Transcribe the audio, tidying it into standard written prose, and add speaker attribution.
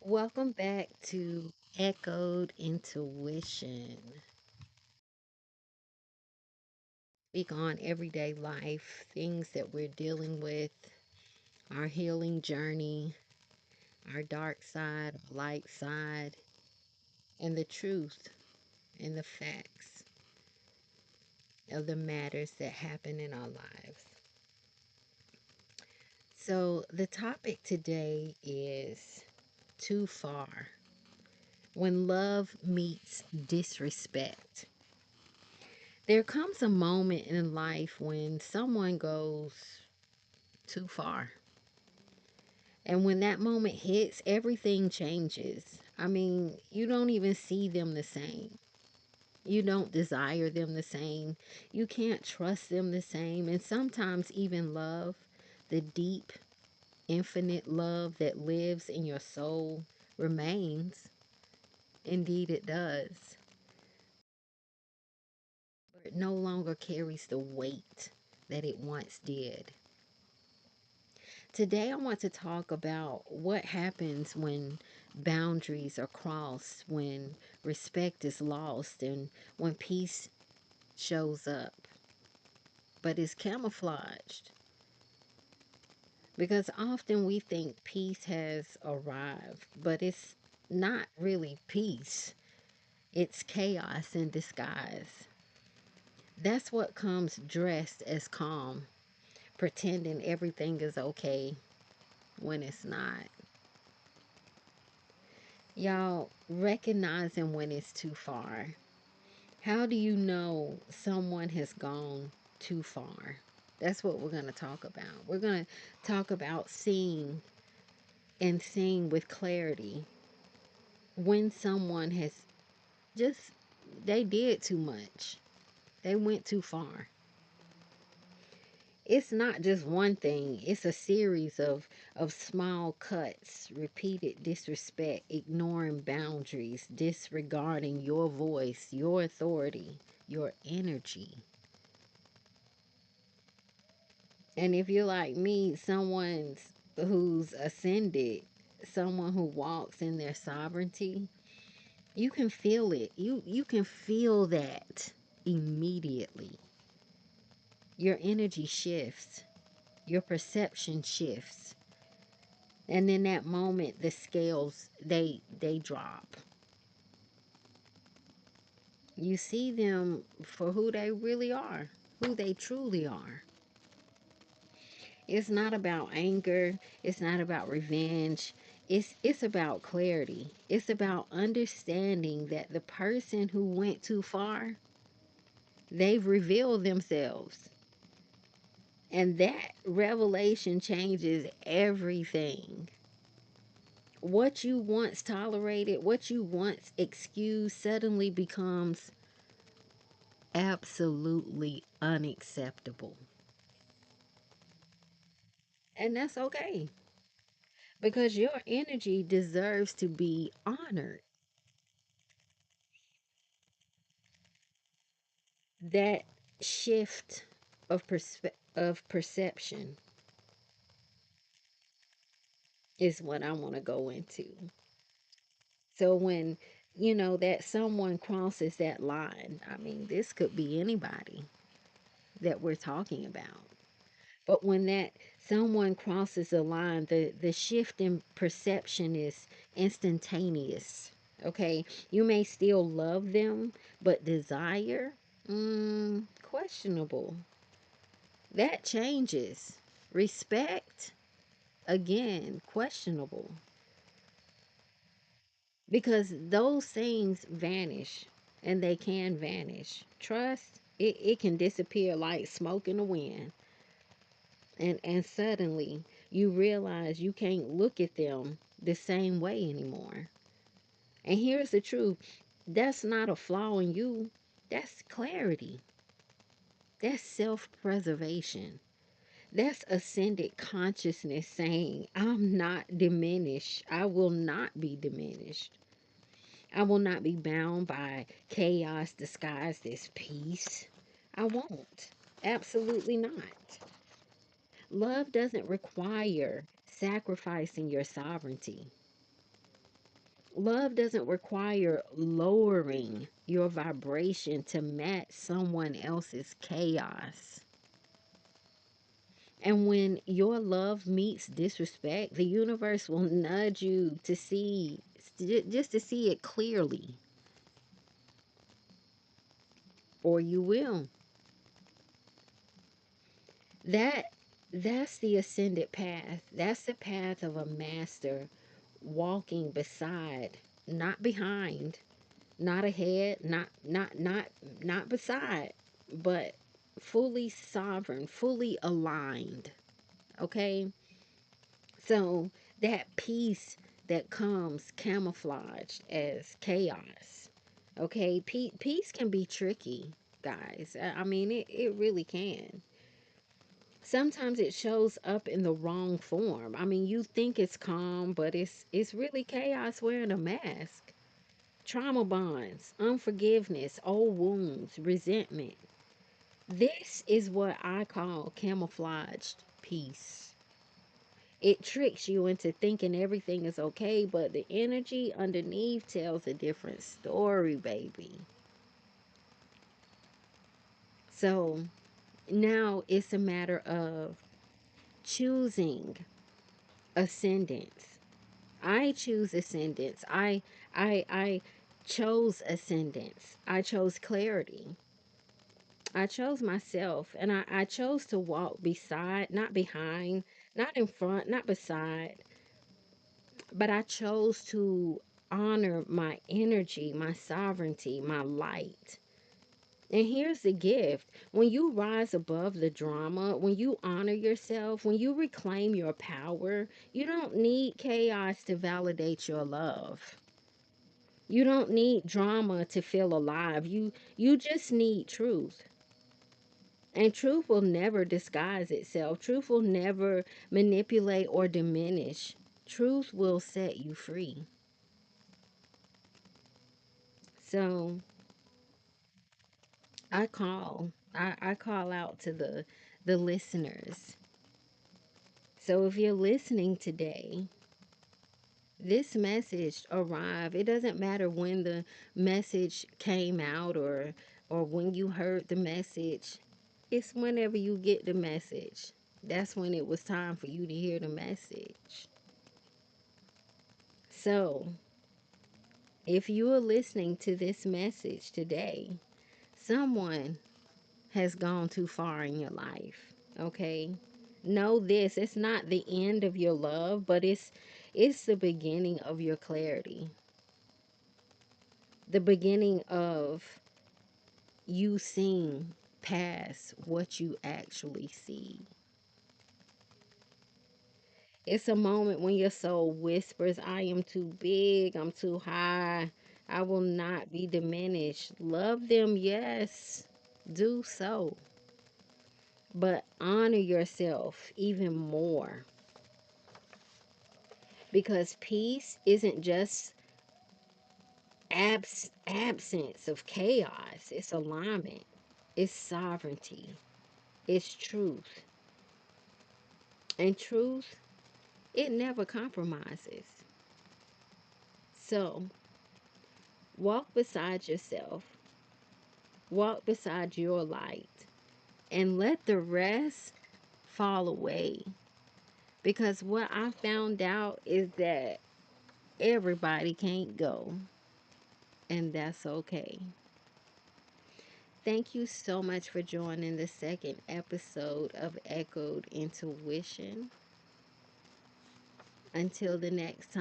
Speaker 1: Welcome back to Echoed Intuition. Speak on everyday life, things that we're dealing with, our healing journey, our dark side, our light side, and the truth and the facts of the matters that happen in our lives. So, the topic today is too far. When love meets disrespect. There comes a moment in life when someone goes too far. And when that moment hits, everything changes. I mean, you don't even see them the same. You don't desire them the same. You can't trust them the same. And sometimes, even love, the deep, infinite love that lives in your soul, remains. Indeed, it does. But it no longer carries the weight that it once did. Today, I want to talk about what happens when boundaries are crossed, when respect is lost, and when peace shows up, but is camouflaged. Because often we think peace has arrived, but it's not really peace, it's chaos in disguise. That's what comes dressed as calm, pretending everything is okay when it's not. Y'all, recognizing when it's too far. How do you know someone has gone too far? That's what we're going to talk about. We're going to talk about seeing and seeing with clarity when someone has just, they did too much. They went too far. It's not just one thing, it's a series of small cuts, repeated disrespect, ignoring boundaries, disregarding your voice, your authority, your energy. And if you're like me, someone's who's ascended, someone who walks in their sovereignty, you can feel it. You can feel that immediately. Your energy shifts, your perception shifts. And in that moment the scales they drop. You see them for who they really are, who they truly are. It's not about anger, it's not about revenge. It's about clarity. It's about understanding that the person who went too far, they've revealed themselves. And that revelation changes everything. What you once tolerated, what you once excused, suddenly becomes absolutely unacceptable. And that's okay because your energy deserves to be honored. That shift of perception is what I want to go into. So when that someone crosses that line, I mean, this could be anybody that we're talking about. But when that someone crosses a line, the shift in perception is instantaneous. Okay, you may still love them, but desire, questionable. That changes. Respect, again, questionable. Because those things vanish, and they can vanish. Trust, it can disappear like smoke in the wind. And suddenly you realize you can't look at them the same way anymore. And here's the truth, that's not a flaw in you, that's clarity, that's self-preservation, that's ascended consciousness saying, I'm not diminished, I will not be diminished, I will not be bound by chaos disguised as peace. I won't. Absolutely not. Love doesn't require sacrificing your sovereignty. Love doesn't require lowering your vibration to match someone else's chaos. And when your love meets disrespect, the universe will nudge you to see, just to see it clearly, or you will. That that's the ascended path. That's the path of a master walking beside, not behind, not ahead, not beside, but fully sovereign, fully aligned. Okay? So that peace that comes camouflaged as chaos. Okay? Peace can be tricky, guys. I mean, it really can. Sometimes it shows up in the wrong form. I mean, you think it's calm, but it's really chaos wearing a mask. Trauma bonds, unforgiveness, old wounds, resentment. This is what I call camouflaged peace. It tricks you into thinking everything is okay, but the energy underneath tells a different story, baby. So now it's a matter of choosing ascendance. I choose ascendance. I chose ascendance. I chose clarity. I chose myself, and I chose to walk beside, not behind, not in front, not beside, but I chose to honor my energy, my sovereignty, my light. And here's the gift: when you rise above the drama, when you honor yourself, when you reclaim your power, you don't need chaos to validate your love. You don't need drama to feel alive. You just need truth. And truth will never disguise itself. Truth will never manipulate or diminish. Truth will set you free. So I call out to the listeners. So if you're listening today, this message arrived. It doesn't matter when the message came out or when you heard the message. It's whenever you get the message. That's when it was time for you to hear the message. So, if you are listening to this message today, someone has gone too far in your life. Okay? Know this, it's not the end of your love, but it's the beginning of your clarity. The beginning of you seeing past what you actually see. It's a moment when your soul whispers, I am too big, I'm too high, I will not be diminished. Love them, yes, do so. But honor yourself even more. Because peace isn't just absence of chaos, it's alignment, it's sovereignty, it's truth. And truth, it never compromises. So, walk beside yourself, walk beside your light, and let the rest fall away. Because what I found out is that everybody can't go, and that's okay. Thank you so much for joining the second episode of Echoed Intuition. Until the next time.